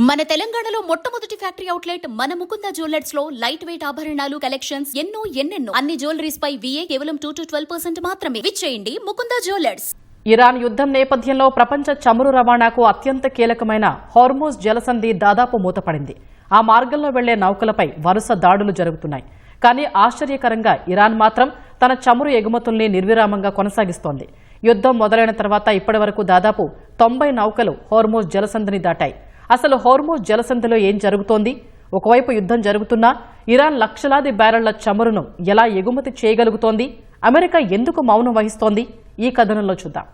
మన తెలంగాణలో మొట్టమొదటి ఫ్యాక్టరీ అవుట్లెట్ మన ముకుంద జ్యువెలర్స్ లో లైట్ వెయిట్ ఆభరణాలు కలెక్షన్స్ ఎన్నెన్నో అన్ని జ్యువెలరీస్ పై VA కేవలం 2 to 12% మాత్రమే. విచ్చేయండి ముకుంద జ్యువెలర్స్. ఇరాన్ యుద్ధం నేపథ్యంలో ప్రపంచ చమురు రవాణాకు అత్యంత కీలకమైన హార్మోజ్ జలసంధి దాదాపు మూతపడింది. ఆ మార్గంలో వెళ్లే నౌకలపై వరుస దాడులు జరుగుతున్నాయి. కానీ ఆశ్చర్యకరంగా ఇరాన్ మాత్రం తన చమురు ఎగుమతుల్ని నిర్విరామంగా కొనసాగిస్తోంది. యుద్ధం మొదలైన తర్వాత ఇప్పటివరకు దాదాపు 90 నౌకలు హార్మోజ్ జలసంధిని దాటాయి. అసలు హార్మోజ్ జలసంధిలో ఏం జరుగుతోంది? ఒకవైపు యుద్ధం జరుగుతున్నా ఇరాన్ లక్షలాది బ్యారెళ్ల చమురును ఎలా ఎగుమతి చేయగలుగుతోంది? అమెరికా ఎందుకు మౌనం వహిస్తోంది? ఈ కథనంలో చూద్దాం.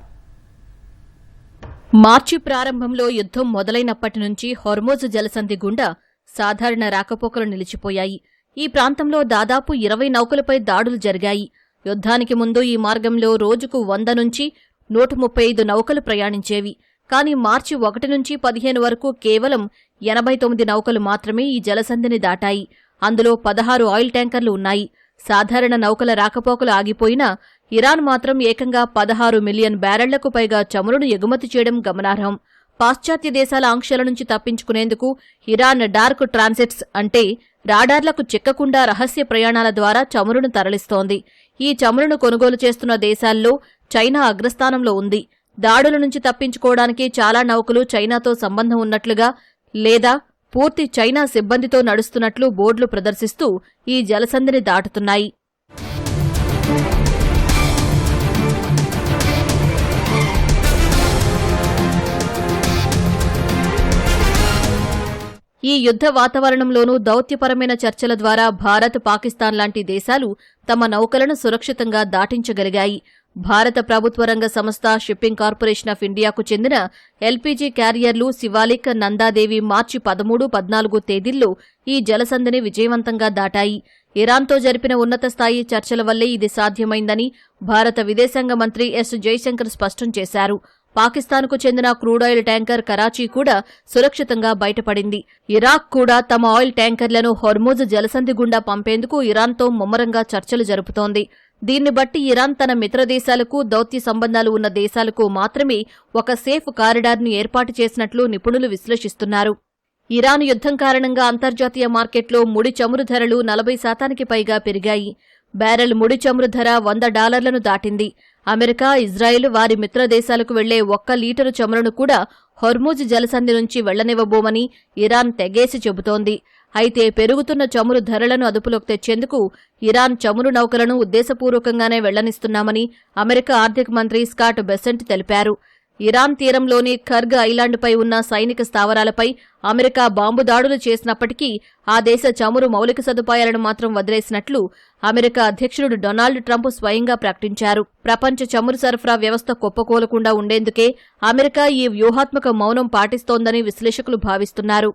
మార్చి ప్రారంభంలో యుద్ధం మొదలైనప్పటి నుంచి హార్మోజ్ జలసంధి గుండా సాధారణ రాకపోకలు నిలిచిపోయాయి. ఈ ప్రాంతంలో దాదాపు 20 నౌకలపై దాడులు జరిగాయి. యుద్ధానికి ముందు ఈ మార్గంలో రోజుకు 100 నుంచి 135 నౌకలు ప్రయాణించేవి. కానీ మార్చి 1 నుంచి 15 వరకు కేవలం 89 నౌకలు మాత్రమే ఈ జలసంధిని దాటాయి. అందులో 16 ఆయిల్ ట్యాంకర్లు ఉన్నాయి. సాధారణ నౌకల రాకపోకలు ఆగిపోయినా ఇరాన్ మాత్రం ఏకంగా 16 మిలియన్ బ్యారెళ్లకు పైగా చమురును ఎగుమతి చేయడం గమనార్హం. పాశ్చాత్య దేశాల ఆంక్షల నుంచి తప్పించుకునేందుకు ఇరాన్ డార్క్ ట్రాన్సిట్స్ అంటే రాడార్లకు చిక్కకుండా రహస్య ప్రయాణాల ద్వారా చమురును తరలిస్తోంది. ఈ చమురును కొనుగోలు చేస్తున్న దేశాల్లో చైనా అగ్రస్థానంలో ఉంది. దాడుల నుంచి తప్పించుకోవడానికి చాలా నౌకలు చైనాతో సంబంధం ఉన్నట్లుగా లేదా పూర్తి చైనా సిబ్బందితో నడుస్తున్నట్లు బోర్డులు ప్రదర్శిస్తూ ఈ జలసంధిని దాటుతున్నాయి. ఈ యుద్ధ వాతావరణంలోనూ దౌత్యపరమైన చర్చల ద్వారా భారత్, పాకిస్తాన్ లాంటి దేశాలు తమ నౌకలను సురక్షితంగా దాటించగలిగాయి. భారత ప్రభుత్వ రంగ సంస్థ షిప్పింగ్ కార్పొరేషన్ ఆఫ్ ఇండియాకు చెందిన ఎల్పీజీ క్యారియర్లు శివాలిక్, నందాదేవి మార్చి 13, 14 తేదీల్లో ఈ జలసంధిని విజయవంతంగా దాటాయి. ఇరాన్తో జరిపిన ఉన్నత స్థాయి చర్చల వల్లే ఇది సాధ్యమైందని భారత విదేశాంగ మంత్రి ఎస్ జైశంకర్ స్పష్టం చేశారు. పాకిస్తాన్కు చెందిన క్రూడాయిల్ ట్యాంకర్ కరాచీ కూడా సురక్షితంగా బయటపడింది. ఇరాక్ కూడా తమ ఆయిల్ ట్యాంకర్లను హార్మోజ్ జలసంధి గుండా పంపేందుకు ఇరాన్తో ముమ్మరంగా చర్చలు జరుపుతోంది. దీన్ని బట్టి ఇరాన్ తన మిత్రదేశాలకు, దౌత్య సంబంధాలు ఉన్న దేశాలకు మాత్రమే ఒక సేఫ్ కారిడార్ను ఏర్పాటు చేసినట్లు నిపుణులు విశ్లేషిస్తున్నారు. ఇరాన్ యుద్ధం కారణంగా అంతర్జాతీయ మార్కెట్లో ముడి చమురు ధరలు 40% పైగా పెరిగాయి. బ్యారెల్ ముడి చమురు ధర $100 దాటింది. అమెరికా, ఇజ్రాయెల్ వారి మిత్రదేశాలకు వెళ్లే 1 లీటరు చమురును కూడా హార్మోజ్ జలసంధి నుంచి వెళ్లనివ్వబోమని ఇరాన్ తెగేసి చెబుతోంది. అయితే పెరుగుతున్న చమురు ధరలను అదుపులోకి తెచ్చేందుకు ఇరాన్ చమురు నౌకలను ఉద్దేశపూర్వకంగానే వెళ్లనిస్తున్నామని అమెరికా ఆర్థిక మంత్రి స్కాట్ బెసెంట్ తెలిపారు. ఇరాన్ తీరంలోని ఖర్గ్ ఐలాండ్పై ఉన్న సైనిక స్థావరాలపై అమెరికా బాంబు దాడులు చేసినప్పటికీ ఆ దేశ చమురు మౌలిక సదుపాయాలను మాత్రం వదిలేసినట్లు అమెరికా అధ్యక్షుడు డొనాల్డ్ ట్రంప్ స్వయంగా ప్రకటించారు. ప్రపంచ చమురు సరఫరా వ్యవస్థ కుప్పకూలకుండా ఉండేందుకే అమెరికా ఈ వ్యూహాత్మక మౌనం పాటిస్తోందని విశ్లేషకులు భావిస్తున్నారు.